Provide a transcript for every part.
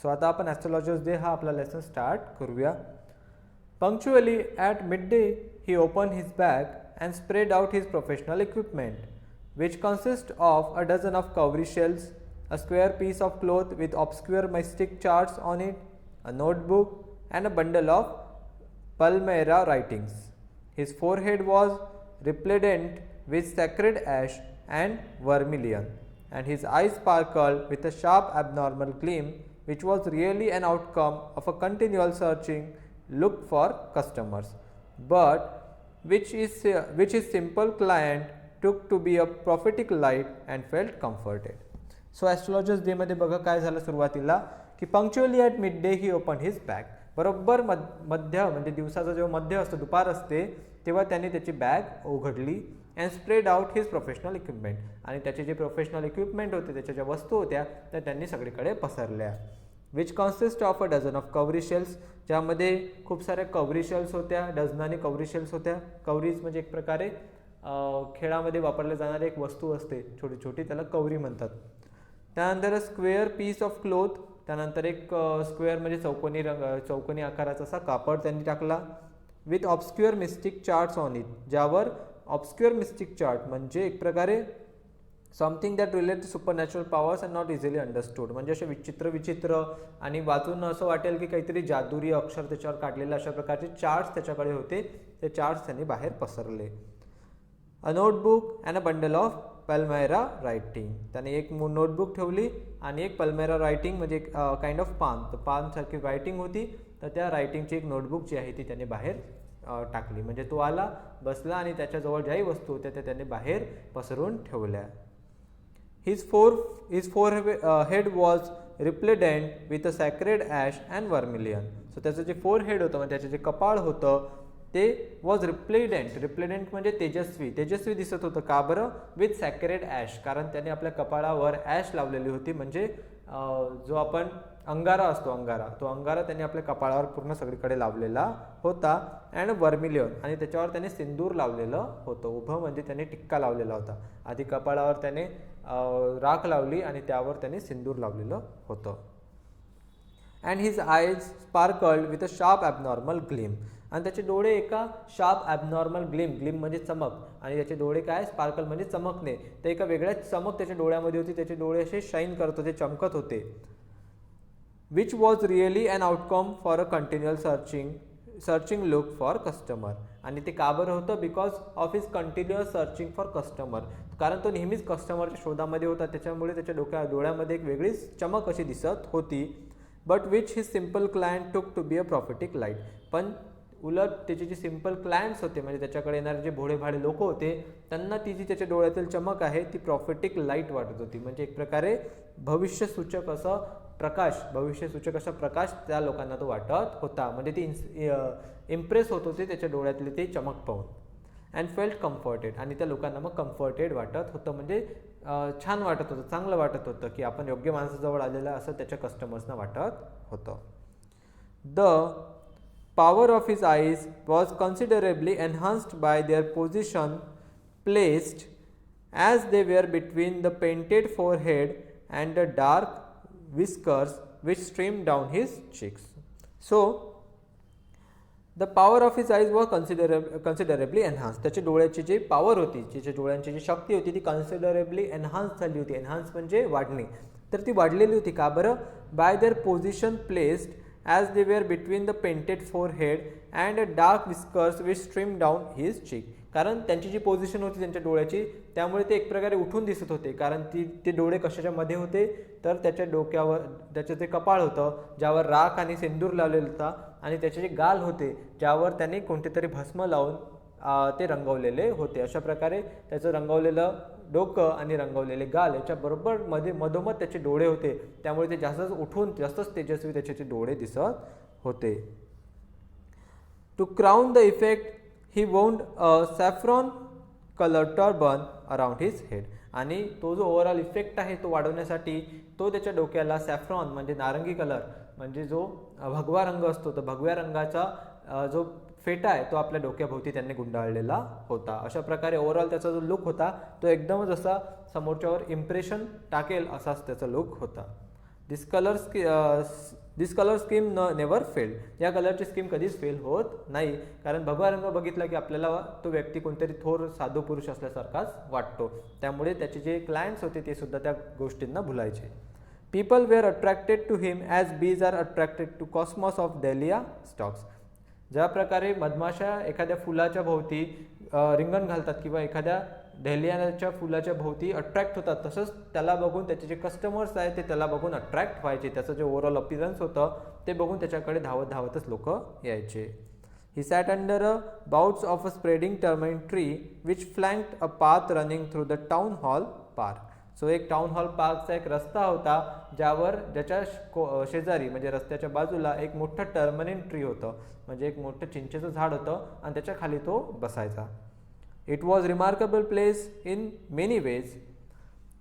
So आता आपण ॲस्ट्रोलॉजर्स day हा आपला लेसन स्टार्ट करूया. Punctually at midday, he opened his bag and spread out his professional equipment, which consists of a dozen of cowrie shells, a square piece of cloth with obscure mystic charts on it, a notebook, and a bundle of Palmyra writings. His forehead was resplendent with sacred ash and vermilion, and his eyes sparkled with a sharp abnormal gleam, which was really an outcome of a continual searching look for customers, but which his simple client took to be a prophetic light and felt comforted. So astrologers डेमध्ये बघा काय झालं सुरुवातीला की punctually at midday he open his bag. बरोबर मध्य म्हणजे दिवसाचा जेव्हा मध्य असतो दुपार असते तेव्हा त्यांनी त्याची बॅग उघडली and spread out his professional equipment, आणि त्याचे जे प्रोफेशनल इक्विपमेंट होते त्याच्या ज्या वस्तू होत्या त्या त्यांनी सगळीकडे पसरल्या. Which consist of a dozen of cowrie shells, ज्यामध्ये खूप साऱ्या कवरी शेल्स होत्या, डझनाने कवरी शेल्स होत्या. कवरीज म्हणजे एक प्रकारे खेळामध्ये वापरले जाणारी एक वस्तू असते छोटी छोटी, त्याला कवरी म्हणतात. त्यानंतर स्क्वेअर पीस ऑफ क्लोथ, त्यानंतर एक स्क्वेअर म्हणजे चौकोनी आकाराचा असा कापड त्यांनी टाकला. With obscure mystic charts on it, ज्यावर ऑब्स्क्युअर मिस्टिक चार्ट म्हणजे एक प्रकारे something that relate to supernatural powers and not easily understood, म्हणजे असे विचित्र आणि वाचून असं वाटेल की काहीतरी जादुरी अक्षर त्याच्यावर काढलेले अशा प्रकारचे चार्ट्स त्याच्याकडे होते. ते चार्ट्स त्यांनी बाहेर पसरले. A notebook and a bundle of Palmyra writing, त्याने एक नोटबुक ठेवली आणि एक पल्मायरा रायटिंग म्हणजे एक काइंड ऑफ पानसारखी रायटिंग होती, तर त्या रायटिंगची एक नोटबुक जी आहे ती त्याने बाहेर टाकली. म्हणजे तो आला, बसला आणि त्याच्याजवळ ज्याही वस्तू होत्या त्या त्याने बाहेर पसरून ठेवल्या. His forehead was resplendent with a sacred ash and vermilion. So त्याचं जे फोरहेड होतं म्हणजे त्याचं जे कपाळ होतं ते वॉज रिप्लेडेंट म्हणजे तेजस्वी दिसत होतं. का बरं? विथ सॅक्रेड ॲश, कारण त्याने आपल्या कपाळावर ॲश लावलेली होती, म्हणजे जो आपण अंगारा असतो तो अंगारा त्याने आपल्या कपाळावर पूर्ण सगळीकडे लावलेला होता. अँड वर्मिलियन, आणि त्याच्यावर त्याने सिंदूर लावलेलं होतं. उभं म्हणजे त्याने टिक्का लावलेला होता. आधी कपाळावर त्याने राख लावली आणि त्यावर त्याने सिंदूर लावलेलं होतं. अँड हिज आयज sparkled with a sharp abnormal gleam, आणि त्याचे डोळे एका शार्प ॲबनॉर्मल ग्लीम म्हणजे चमक, आणि त्याचे डोळे काय स्पार्कल म्हणजे चमकणे, तर एका वेगळ्याच चमक त्याच्या डोळ्यामध्ये होती. त्याचे डोळे असे शाईन करत होते, चमकत होते. Which was really an outcome for a continual searching look for customer, आणि ते का बरं होतं? Because of his continuous searching for customer, कारण तो नेहमीच कस्टमरच्या शोधामध्ये होता, त्याच्यामुळे त्याच्या डोळ्यामध्ये एक वेगळीच चमक अशी दिसत होती. But which his simple client took to be a prophetic light, पण उलट त्याचे जे सिम्पल क्लायंट्स होते म्हणजे त्याच्याकडे येणारे जे भोळेभाळे लोक होते त्यांना ती जी त्याच्या डोळ्यातील चमक आहे ती प्रॉफिटिक लाईट वाटत होती. म्हणजे एक प्रकारे भविष्यसूचक असा प्रकाश त्या लोकांना तो वाटत होता. म्हणजे ती इम्प्रेस होत होते त्याच्या डोळ्यातले ते चमक पाहून. अँड फेल्ट कम्फर्टेड, आणि त्या लोकांना मग कम्फर्टेड वाटत होतं, म्हणजे छान वाटत होतं, चांगलं वाटत होतं की आपण योग्य माणसाजवळ आलेलं असं त्याच्या कस्टमर्सना वाटत होतं. The power of his eyes was considerably enhanced by their position placed as they were between the painted forehead and the dark whiskers which streamed down his cheeks. So the power of his eyes was considerably enhanced. त्याच्या डोळ्याची जी power होती, त्याच्या डोळ्यांची जी शक्ती होती ती considerably enhance झाली होती. Enhance म्हणजे वाढणे, तर ती वाढलेली होती. का बरं? By their position placed as they were between the painted forehead and a dark whiskers which streamed down his cheek, कारण त्यांची जी पोझिशन होती त्यांच्या डोळ्याची त्यामुळे ते एक प्रकारे उठून दिसत होते. कारण ते डोळे कशाच्या मध्ये होते, तर त्याच्या डोक्यावर त्याचं ते कपाळ होतं ज्यावर राख आणि सिंदूर लावलेला होता, आणि त्याचे जे गाल होते ज्यावर त्याने कोणते तरी भस्म लावून ते रंगवलेले होते. अशा प्रकारे त्याचं रंगवलेलं डोकं आणि रंगवलेले गाल याच्या बरोबर मधोमध त्याचे डोळे होते, त्यामुळे ते जास्तच तेजस्वी त्याचे डोळे दिसत होते. To crown the effect he wound a saffron colour turban around his head, आणि तो जो ओव्हरऑल इफेक्ट आहे तो वाढवण्यासाठी तो त्याच्या डोक्याला सॅफ्रॉन म्हणजे नारंगी कलर म्हणजे जो भगवा रंग असतो, तर भगव्या रंगाचा जो फेटा आहे तो आपल्या डोक्याभोवती त्यांनी गुंडाळलेला होता. अशा प्रकारे ओव्हरऑल त्याचा जो लुक होता तो एकदमच असा समोरच्यावर इम्प्रेशन टाकेल असाच त्याचा लुक होता. दिस कलर स्कीम नेवर फेल्ड. या कलरची स्कीम कधीच फेल होत नाही, कारण भगवा रंग बघितला की आपल्याला तो व्यक्ती कोणतरी थोर साधू पुरुष असल्यासारखाच वाटतो. त्यामुळे त्याचे जे क्लायंट्स होते ते सुद्धा त्या गोष्टींना भुलायचे. People were attracted to him as bees are attracted to cosmos of dahlia stalks. ज्या प्रकारे मधमाशा एखाद्या फुलाच्या भोवती रिंगण घालतात किंवा एखाद्या डेलियाच्या फुलाच्या भोवती अट्रॅक्ट होतात, तसंच त्याला बघून त्याचे जे कस्टमर्स आहेत ते त्याला बघून अट्रॅक्ट व्हायचे. त्याचं जे ओव्हरऑल अपीरन्स होतं ते बघून त्याच्याकडे धावत धावतच लोक यायचे. He sat under a bouts of a spreading tamarind tree which flanked a path running through the town hall park. So एक टाउन हॉल पार्कचा एक रस्ता होता ज्याच्या शेजारी म्हणजे रस्त्याच्या बाजूला एक मोठं टर्मनिन ट्री होतं, म्हणजे एक मोठं चिंचेचं झाड होतं आणि त्याच्या खाली तो बसायचा. It was remarkable place in many veg.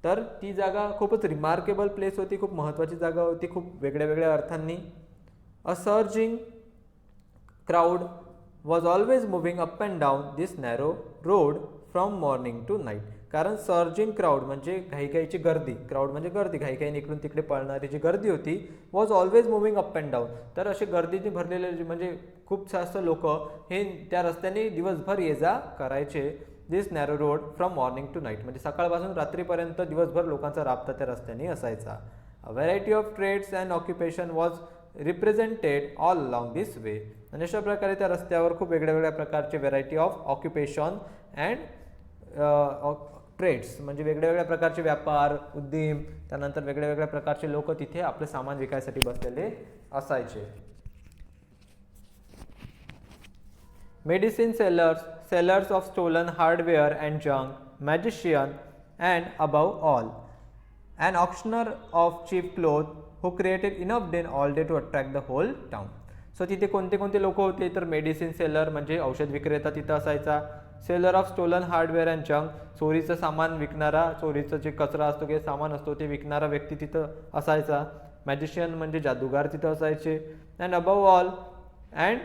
तर ती जागा खूपच रिमार्केबल प्लेस होती, खूप महत्त्वाची जागा होती खूप वेगळ्या वेगळ्या अर्थांनी. A surging crowd was always moving up and down this narrow road from morning to night. कारण सर्जिंग क्राऊड म्हणजे घाईघाईची गर्दी, क्राऊड म्हणजे गर्दी, घाईघाईने इकडून तिकडे पळणारी जी गर्दी होती, was always moving up and down. तर असे गर्दीने भरलेले म्हणजे खूप जास्त लोक हे त्या रस्त्याने दिवसभर ये जा करायचे. This narrow road from morning to night म्हणजे सकाळपासून रात्रीपर्यंत दिवसभर लोकांचा राबता त्या रस्त्याने असायचा. A variety of trades and occupation was represented all along this way. आणि अशा प्रकारे त्या रस्त्यावर खूप वेगळ्या वेगळ्या प्रकारचे variety of occupation and trades म्हणजे वेगळ्या वेगळ्या प्रकारचे व्यापार उद्यम, त्यानंतर वेगळ्या वेगळ्या प्रकारचे लोक तिथे आपले सामान विकायसाठी बसलेले असायचे. Medicine sellers of stolen hardware and junk, magician and above all and auctioneer of cheap cloth who created enough din all day to attract the whole town. So तिथे कोणते कोणते लोक होते, तर मेडिसिन सेलर म्हणजे औषध विक्रेता तिथं असायचा. Seller of stolen hardware and junk चोरीचं सामान विकणारा, चोरीचं जे कचरा असतो किंवा सामान असतो ते विकणारा व्यक्ती तिथं असायचा. मॅजिशियन म्हणजे जादूगार तिथं असायचे. And above all and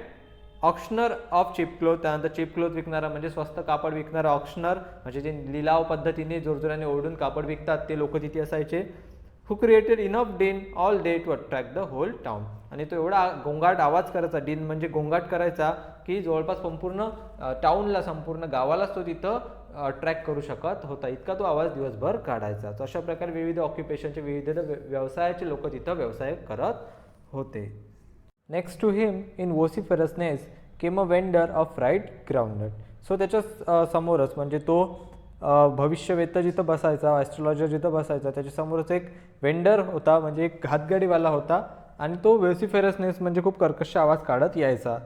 auctioneer of cheap cloth, त्यानंतर चीप क्लोथ विकणारा म्हणजे स्वस्त कापड विकणारा ऑक्शनर म्हणजे जे लिलाव पद्धतीने जोरजोराने ओढून कापड विकतात ते लोक तिथे असायचे. Who created enough din all day to attract the whole town. आणि तो एवढा गोंगाट आवाज करायचा, डिन म्हणजे गोंगाट करायचा, की जवळपास संपूर्ण टाउनला संपूर्ण गावालाच तो तिथं अट्रॅक्ट करू शकत होता, इतका तो आवाज दिवसभर काढायचा. तर अशा प्रकारे विविध ऑक्युपेशनचे विविध व्यवसायाचे लोक तिथं व्यवसाय करत होते. Next to him in vociferousness came a vendor of fried groundnut. So त्याच्या समोरच म्हणजे तो भविष्यवेत्ता जिथं बसायचा, ॲस्ट्रोलॉजर जिथं बसायचा, त्याच्या समोरच एक वेंडर होता म्हणजे एक हातगाडीवाला होता आणि तो वोसिफरसनेस म्हणजे खूप कर्कश आवाज काढत यायचा.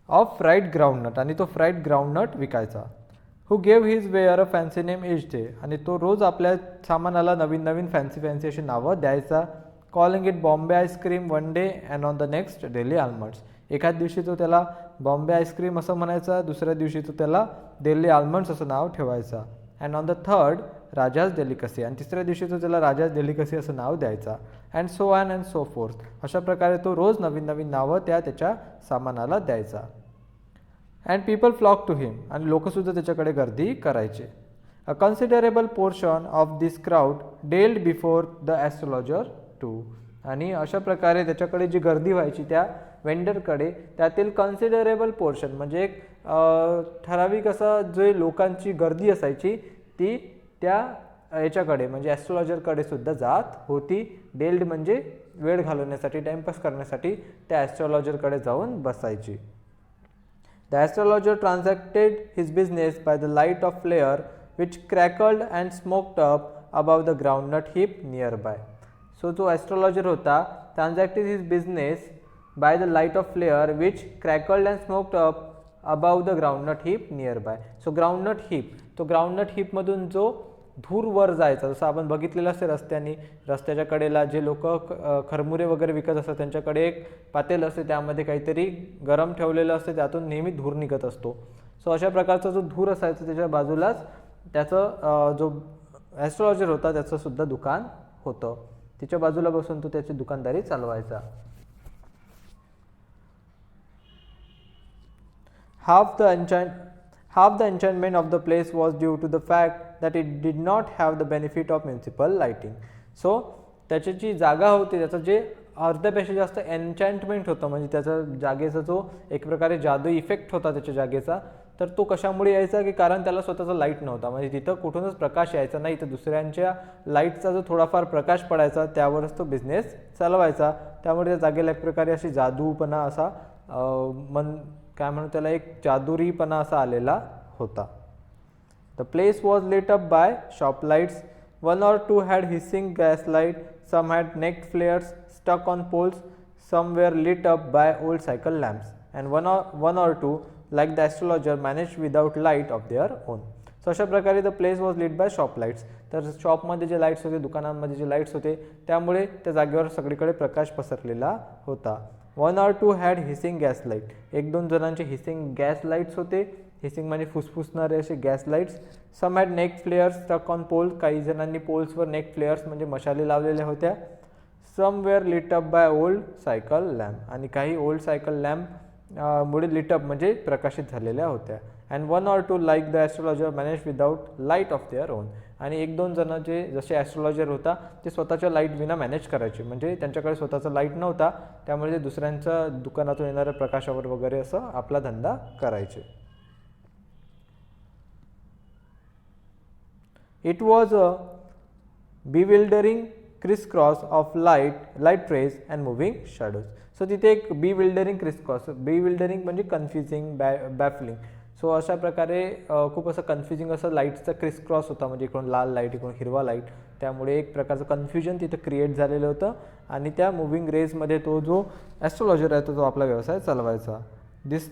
ऑफ फ्राईड ग्राउंडनट आणि तो फ्राईड ग्राउंडनट विकायचा. हू गेव हिज वेअर अ फॅन्सी नेम इच डे आणि तो रोज आपल्या सामानाला नवीन नवीन फॅन्सी अशी नावं द्यायचा. Calling it Bombay ice cream one day and on the next daily almonds. एखाद दिवशी तो त्याला बॉम्बे आईस्क्रीम असं म्हणायचा, दुसऱ्या दिवशी तो त्याला दिल्ली आल्मंड्स असं नाव ठेवायचा. And on the third rajas delicacy आणि तिसऱ्या दिवशी तो त्याला राजाज डेलिकसी असं नाव द्यायचा. And so on and so fourth. अशा प्रकारे तो रोज नवीन नवीन नावं त्याच्या सामानाला द्यायचा. And people flock to him आणि लोकसुद्धा त्याच्याकडे गर्दी करायचे. A considerable portion of this crowd dallied before the astrologer too. आणि अशा प्रकारे त्याच्याकडे जी गर्दी व्हायची त्या वेंडरकडे, त्यातील कन्सिडरेबल पोर्शन म्हणजे एक ठराविक असं जे लोकांची गर्दी असायची ती त्या याच्याकडे म्हणजे ॲस्ट्रोलॉजरकडे सुद्धा जात होती. डेल्ड म्हणजे वेळ घालवण्यासाठी, टाइमपास करण्यासाठी त्या ॲस्ट्रोलॉजरकडे जाऊन बसायची. The astrologer transacted his business by the light of flare which crackled and smoked up above the groundnut heap nearby. So जो ॲस्ट्रोलॉजर होता transacted his business by the light of flare which crackled and smoked up above the groundnut heap nearby. So groundnut heap, तो groundnut हिपमधून जो धूर वर जायचा, जसं आपण बघितलेलं असते रस्त्याच्या कडेला जे लोक खरमुरे वगैरे विकत असतात त्यांच्याकडे एक पातेल असते, त्यामध्ये काहीतरी गरम ठेवलेलं असते, त्यातून नेहमी धूर निघत असतो. सो अशा प्रकारचा जो धूर असायचा त्याच्या बाजूलाच त्याचं जो ॲस्ट्रोलॉजर होता त्याचं सुद्धा दुकान होतं. तिच्या बाजूला बसून तो त्याची दुकानदारी चालवायचा. Half the enchantment of the place was due to the fact that it did not have the benefit of municipal lighting. So त्याची जी जागा होती त्याचं जे अर्ध्यापेक्षा जास्त एन्चॅन्टमेंट होतं, म्हणजे त्याचा जागेचा जो एक प्रकारे जादू इफेक्ट होता त्याच्या जागेचा, तर तो कशामुळे यायचा की कारण त्याला स्वतःचा लाईट नव्हता, म्हणजे तिथं कुठूनच प्रकाश यायचा नाही, तर दुसऱ्यांच्या लाईटचा जो थोडाफार प्रकाश पडायचा त्यावरच तो बिझनेस चालवायचा. त्यामुळे त्या जागेला एक प्रकारे अशी जादूपणा असा काय म्हणू त्याला एक जादुरीपणा असा आलेला होता. The place was lit up by shop lights. One or two had hissing gas light, some had neck flares stuck on poles, some were lit up by old cycle lamps, and one or two, like the astrologer, managed without light of their own. So अशा प्रकारे the place was lit by shop lights. तर शॉपमध्ये जे lights होते, दुकानांमध्ये जे lights होते, त्यामुळे त्या जागेवर सगळीकडे प्रकाश पसरलेला होता. One or two had hissing gas light. एक दोन जणांचे हिसिंग गॅस लाईट्स होते. हिसिंग म्हणजे फुसफुसणारे असे gas lights. Some had naked flares stuck on pole. काही जणांनी पोल्सवर नेक फ्लेअर्स म्हणजे मशाली लावलेल्या होत्या. Some were lit up by old cycle lamp. आणि काही ओल्ड सायकल लॅम्प मुळे लिटअप म्हणजे प्रकाशित झालेल्या होत्या. And one or two like the astrologer manage without light of their own. आणि एक दोन जण जे जसे ॲस्ट्रोलॉजर होता ते स्वतःच्या लाईट विना मॅनेज करायचे, म्हणजे त्यांच्याकडे स्वतःचा लाईट नव्हता, त्यामुळे ते दुसऱ्यांच्या दुकानातून येणाऱ्या प्रकाशावर वगैरे असं आपला धंदा करायचे. It was a bewildering crisscross of light rays and moving shadows. So तिथे एक bewildering crisscross, bewildering म्हणजे कन्फ्युजिंग, बॅफलिंग. सो अशा प्रकारे खूप असं कन्फ्युजिंग असं लाईटचा क्रिसक्रॉस होता, म्हणजे इकडून लाल लाईट इकडून हिरवा लाईट, त्यामुळे एक प्रकारचं कन्फ्युजन तिथं क्रिएट झालेलं होतं. आणि त्या मुव्हिंग रेजमध्ये तो जो ॲस्ट्रोलॉजर आहे तो आपला व्यवसाय चालवायचा. दिस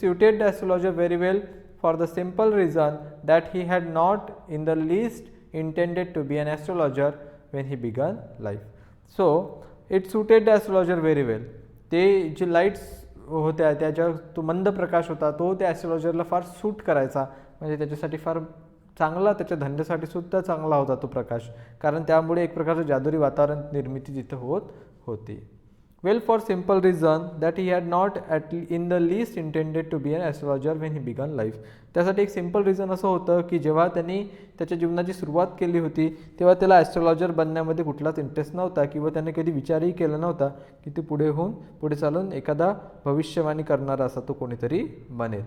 suited the astrologer very well for the simple reason that he had not in the least intended to be an astrologer when he began life. So it suited the astrologer very well. ते जे lights होत्या त्याच्या तो मंद प्रकाश होता तो त्या ॲस्ट्रोलॉजरला फार सूट करायचा, म्हणजे त्याच्यासाठी फार चांगला, त्याच्या धंद्यासाठी सुद्धा चांगला होता तो प्रकाश, कारण त्यामुळे एक प्रकारचं जादुरी वातावरण निर्मिती तिथं होत होती. Well, for simple reason that he had not in the least intended to be an astrologer when he began life. त्यासाठी एक सिम्पल रिझन असं होतं की जेव्हा त्यांनी त्याच्या जीवनाची सुरुवात केली होती तेव्हा त्याला ॲस्ट्रोलॉजर बनण्यामध्ये कुठलाच इंटरेस्ट नव्हता, किंवा त्याने कधी विचारही केला नव्हता की ते पुढे चालून एखादा भविष्यवाणी करणारा असा तो कोणीतरी बनेल.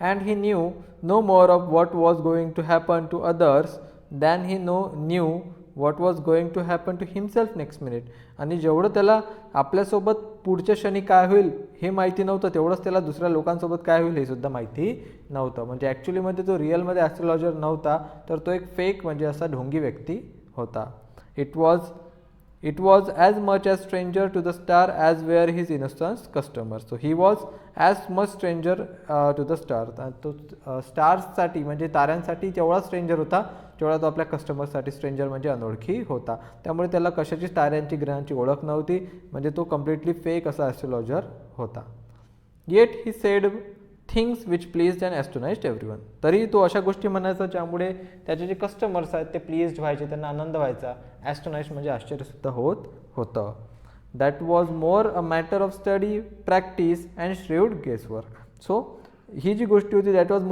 And he knew no more of what was going to happen to others than he knew what was going to happen to himself next minute. आणि जेवढं त्याला आपल्यासोबत पुढच्या क्षणी काय होईल हे माहिती नव्हतं, तेवढंच त्याला दुसऱ्या लोकांसोबत काय होईल हे सुद्धा माहिती नव्हतं. म्हणजे ॲक्च्युलीमध्ये तो रिअलमध्ये ॲस्ट्रोलॉजर नव्हता, तर तो एक फेक म्हणजे असा ढोंगी व्यक्ती होता. It was as much as stranger to the star as were his innocent customers. So he was as much stranger to the star. तो स्टार्ससाठी म्हणजे ताऱ्यांसाठी तेवढा स्ट्रेंजर होता तेवढा तो आपल्या कस्टमर्ससाठी स्ट्रेंजर म्हणजे अनोळखी होता. त्यामुळे त्याला कशाची ताऱ्यांची ग्रहांची ओळख नव्हती, म्हणजे तो कम्प्लिटली फेक असा ॲस्ट्रोलॉजर होता. Yet he said things which pleased and astonished everyone. तरी तो अशा गोष्टी म्हणायचा ज्यामुळे त्याचे जे कस्टमर्स आहेत ते प्लीज्ड व्हायचे, त्यांना आनंद व्हायचा. ॲस्टोनाइज्ड म्हणजे आश्चर्यसुद्धा होत होतं. That was more a matter of study, practice and shrewd guesswork. So ही जी गोष्टी होती that was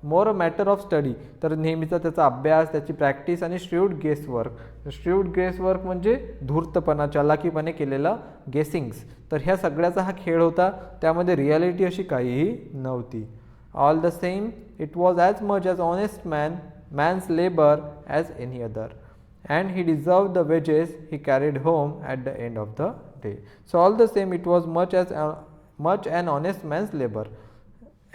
more a matter of study. तर नेहमीचा त्याचा अभ्यास, त्याची प्रॅक्टिस आणि श्रेव्ड गेसवर्क. श्रेव्ड गेसवर्क म्हणजे धूर्तपणा, चालाकीपणे केलेला गेसिंग्स. तर ह्या सगळ्याचा हा खेळ होता, त्यामध्ये रियालिटी अशी काहीही नव्हती. All the same it was as much as honest man's labour as any other, and he deserve the wages he carried home at the end of the day. So all the same it was much an honest man's labour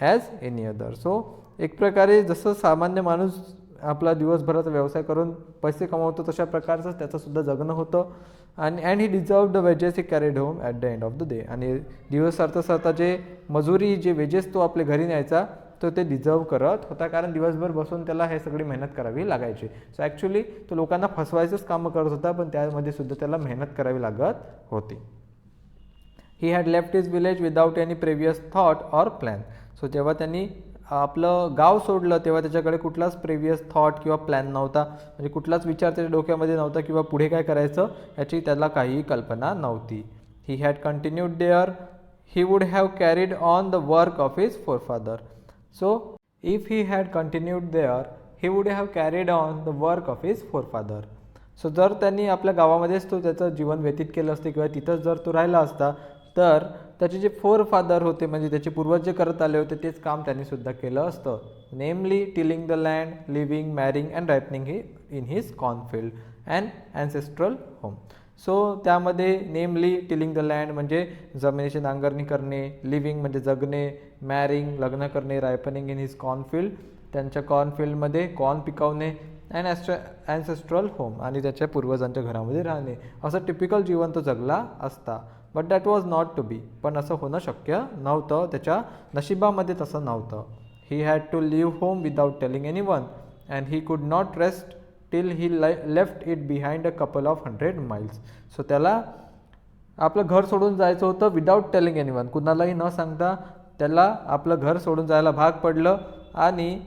as any other. So एक प्रकारे जसं सामान्य माणूस आपला दिवसभराचा व्यवसाय करून पैसे कमावतो तशा प्रकारचं त्याचंसुद्धा जगणं होतं. आणि and he deserve the wages he carried home at the end of the day. आणि दिवस सरता जे मजुरी जे वेजेस तो आपल्या घरी न्यायचा तो ते डिझर्व करत होता, कारण दिवसभर बसून त्याला हे सगळी मेहनत करावी लागायची. सो ॲक्च्युली तो लोकांना फसवायचंच कामं करत होता, पण त्यामध्ये सुद्धा त्याला मेहनत करावी लागत होती. He had left his village without any previous thought or plan. So जेव्हा त्यांनी आपलं गाव सोडलं तेव्हा त्याच्याकडे कुठलाच प्रिव्हियस थॉट किंवा प्लॅन नव्हता, म्हणजे कुठलाच विचार त्याच्या डोक्यामध्ये नव्हता किंवा पुढे काय करायचं याची त्याला काहीही कल्पना नव्हती. He had continued there he would have carried on the work of his forefather. So if he had continued there he would have carried on the work of his forefather. So जर त्यांनी आपल्या गावामध्येच तो त्याचं जीवन व्यतीत केलं असते किंवा तिथंच जर तो राहिला असता तर त्याचे जे फोरफादर होते म्हणजे त्याचे पूर्वज जे करत आले होते तेच काम त्यांनी सुद्धा केलं असतं. Namely tilling the land, living, marrying and ripening he in his cornfield and ancestral home. So त्यामध्ये नेमली टिलिंग द लँड म्हणजे जमिनीची नांगरणी करणे, लिव्हिंग म्हणजे जगणे, मॅरिंग लग्न करणे, रायपनिंग इन हिज कॉर्नफिल्ड त्यांच्या कॉर्नफिल्डमध्ये कॉर्न पिकवणे, अँड ॲन्सेस्ट्रल होम आणि त्याच्या पूर्वजांच्या घरामध्ये राहणे. असं टिपिकल जीवन तो जगला असता. But that was not to be. पण असं होणं शक्य नव्हतं, त्याच्या नशिबामध्ये तसं नव्हतं. He had to leave home without telling any one and he could not rest till he left it behind a couple of 100 miles. So त्याला आपलं घर सोडून जायचं होतं विदाउट टेलिंग एनी वन, कुणालाही न सांगता त्याला आपलं घर सोडून जायला भाग पडलं. आणि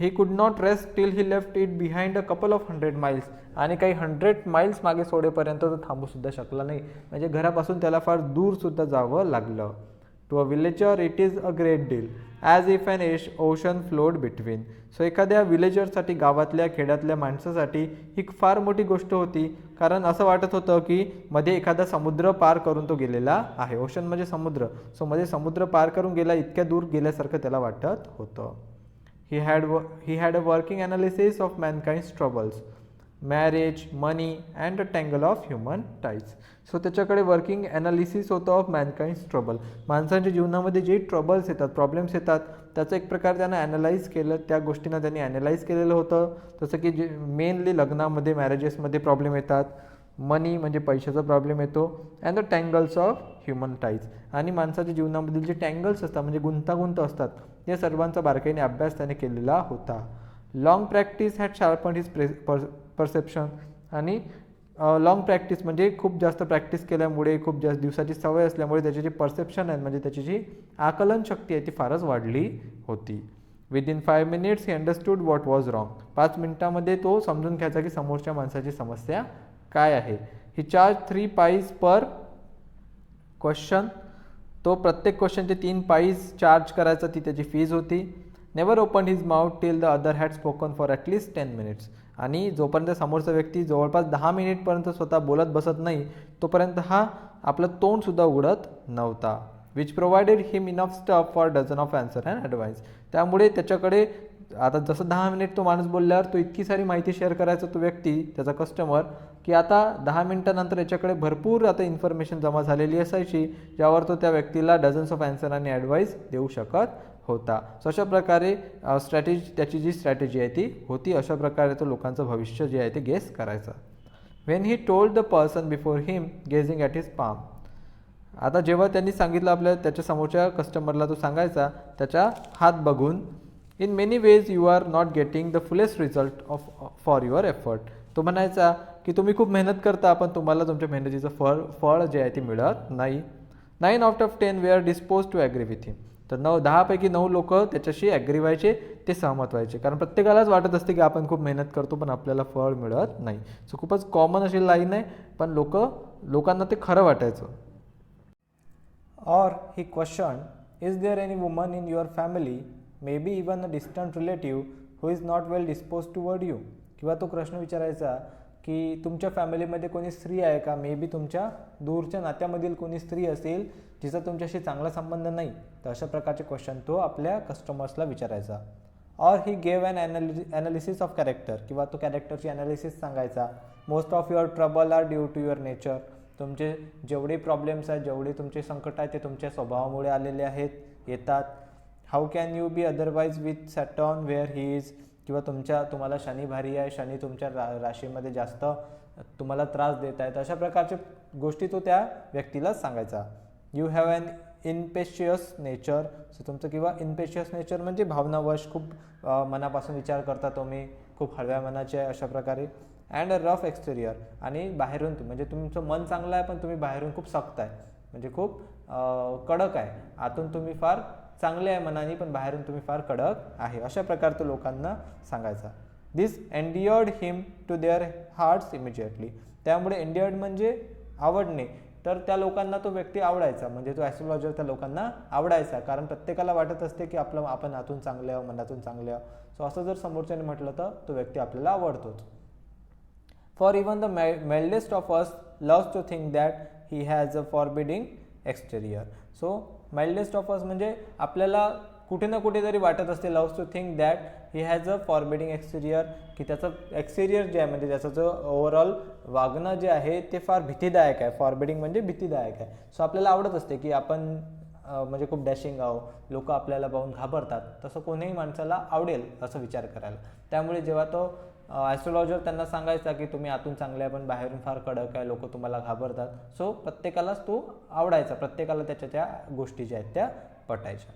ही could not rest till he left it behind a couple of 100 miles आणि काही 100 miles मागे सोडेपर्यंत तो थांबूसुद्धा शकला नाही. म्हणजे घरापासून त्याला फार दूरसुद्धा जावं लागलं. To a villager it is a great deal as if an ocean flowed between. So एखाद्या विलेजरसाठी, गावातल्या खेड्यातल्या माणसासाठी ही फार मोठी गोष्ट होती, कारण असं वाटत होतं की मध्ये एखादा समुद्र पार करून तो गेलेला आहे. ओशन म्हणजे समुद्र. सो मध्ये समुद्र पार करून गेला, इतक्या दूर गेल्यासारखं त्याला वाटत होतं. He had a working analysis of mankind's troubles, marriage, money and a tangle of human ties. So त्याच्याकडे वर्किंग ॲनालिसिस होतं ऑफ मॅनकाइंड्स ट्रबल. माणसांच्या जीवनामध्ये जे ट्रबल्स येतात, प्रॉब्लेम्स येतात, त्याचं एक प्रकार त्यानं ॲनालाइज केलं, त्या गोष्टींना त्यांनी ॲनालाइज केलेलं होतं. जसं की जे मेनली लग्नामध्ये, मॅरेजेसमध्ये प्रॉब्लेम येतात, मनी म्हणजे पैशाचा प्रॉब्लेम येतो, and the tangles of human ties आणि माणसाच्या जीवनामधील जे टँगल्स असतात म्हणजे गुंतागुंत असतात, या सर्वांचा बारकाईने अभ्यास त्याने केलेला होता. Long practice had sharpen his perception आणि लॉंग प्रॅक्टिस म्हणजे खूप जास्त प्रॅक्टिस केल्यामुळे, खूप जास्त दिवसाची सवय असल्यामुळे त्याची जी परसेप्शन आहे म्हणजे त्याची जी आकलन शक्ती आहे ती फारच वाढली होती. Within 5 minutes he understood what was wrong. 5 मिनिटामध्ये तो समजून घ्यायचा की समोरच्या माणसाची समस्या काय आहे. ही चार्ज 3 pies पर क्वेश्चन. तो प्रत्येक क्वेश्चनचे 3 pies चार्ज करायचा, ती त्याची फीज होती. Never open his mouth till the other had spoken for at least 10 minutes. आणि जोपर्यंत समोरचा व्यक्ती जवळपास 10 मिनिटपर्यंत स्वतः बोलत बसत नाही तोपर्यंत हा आपलं तोंडसुद्धा उघडत नव्हता. Which provided him enough stuff for dozen of answer and advice. त्यामुळे त्याच्याकडे आता जसं 10 मिनिट तो माणूस बोलल्यावर तो इतकी सारी माहिती शेअर करायचा तो व्यक्ती, त्याचा कस्टमर, की आता 10 मिनिटानंतर याच्याकडे भरपूर आता इन्फॉर्मेशन जमा झालेली असायची ज्यावर तो त्या व्यक्तीला डझन्स ऑफ आन्सर आणि ॲडवाईस देऊ शकत होता. सो अशा प्रकारे त्याची जी स्ट्रॅटेजी आहे ती होती. अशा प्रकारे तो लोकांचं भविष्य जे आहे ते गेस करायचा. When he told the person before him gazing at his palm. आता जेव्हा त्यांनी सांगितलं त्याच्या समोरच्या कस्टमरला, तो सांगायचा त्याच्या हात बघून, in many ways you are not getting the fullest result for your effort. तो म्हणायचा की तुम्ही खूप मेहनत करता पण तुम्हाला तुमच्या मेहनतीचं फळ जे आहे ते मिळत नाही. 9 out of 10 they are disposed to agree with him. तर 10 पैकी 9 लोक त्याच्याशी ॲग्री व्हायचे, ते सहमत व्हायचे, कारण प्रत्येकालाच वाटत असते की आपण खूप मेहनत करतो पण आपल्याला फळ मिळत नाही. सो खूपच कॉमन अशी लाईन आहे, पण लोकांना ते खरं वाटायचं. Or he questioned, is there any woman in your family, maybe even a distant relative, who is not well disposed toward you? किंवा तो प्रश्न विचारायचा की तुमच्या फॅमिलीमध्ये कोणी स्त्री आहे का, मे बी तुमच्या दूरच्या नात्यामधील कोणी स्त्री असेल जिचा तुमच्याशी चांगला संबंध नाही. तर अशा प्रकारचे क्वेश्चन तो आपल्या कस्टमर्सला विचारायचा. Or he gave an analysis of character. किंवा तो कॅरेक्टरची ॲनालिसिस सांगायचा. Most of your trouble are due to your nature. तुमचे जेवढे प्रॉब्लेम्स आहेत, जेवढे तुमचे संकट आहेत ते तुमच्या स्वभावामुळे आलेले येतात. How can you be otherwise with Saturn where he is. किंवा तुम्हाला शनी भारी आहे, शनी तुमच्या राशीमध्ये जास्त तुम्हाला त्रास देत आहेत. अशा प्रकारच्या गोष्टी तो त्या व्यक्तीला सांगायचा. यू हॅव ॲन इनपेशियस नेचर. सो तुमचं किंवा इनपेशियस नेचर म्हणजे भावनावश, खूप मनापासून विचार करता तुम्ही, खूप हळव्या मनाचे आहे अशा प्रकारे. And a rough exterior. आणि बाहेरून म्हणजे तुमचं मन चांगलं आहे पण तुम्ही बाहेरून खूप सख्त आहे, म्हणजे खूप कडक आहे. आतून तुम्ही फार चांगले आहे मनाने पण बाहेरून तुम्ही फार कडक आहे. अशा प्रकारे तो लोकांना सांगायचा. This endeared him to their hearts immediately. त्यामुळे एंडियर्ड म्हणजे आवडणे, तर त्या लोकांना तो व्यक्ती आवडायचा, म्हणजे तो ॲस्ट्रोलॉजर त्या लोकांना आवडायचा, कारण प्रत्येकाला वाटत असते की आपण आतून चांगले आहो, मनातून चांगले आहो. सो असं जर समोरच्याने म्हटलं तर तो व्यक्ती आपल्याला आवडतोच. For even the mildest of us loves to think that he has a forbidding exterior. So mildest of us म्हणजे आपल्याला कुठे ना कुठेतरी वाटत असते, loves to think that he has a forbidding exterior, की त्याचं एक्सटेरियर जे आहे म्हणजे त्याचं जो ओव्हरऑल वागणं जे आहे ते फार भीतीदायक आहे. फॉरबिडिंग म्हणजे भीतीदायक आहे. सो आपल्याला आवडत असते की आपण म्हणजे खूप डॅशिंग आहो, लोक आपल्याला पाहून घाबरतात, तसं कोणीही माणसाला आवडेल असं विचार करायला. त्यामुळे जेव्हा तो ॲस्ट्रोलॉजर त्यांना सांगायचा की तुम्ही आतून चांगले आहे पण बाहेरून फार कडक आहे, लोक तुम्हाला घाबरतात, सो प्रत्येकालाच तो आवडायचा, प्रत्येकाला त्याच्या त्या गोष्टी ज्या आहेत त्या पटायच्या.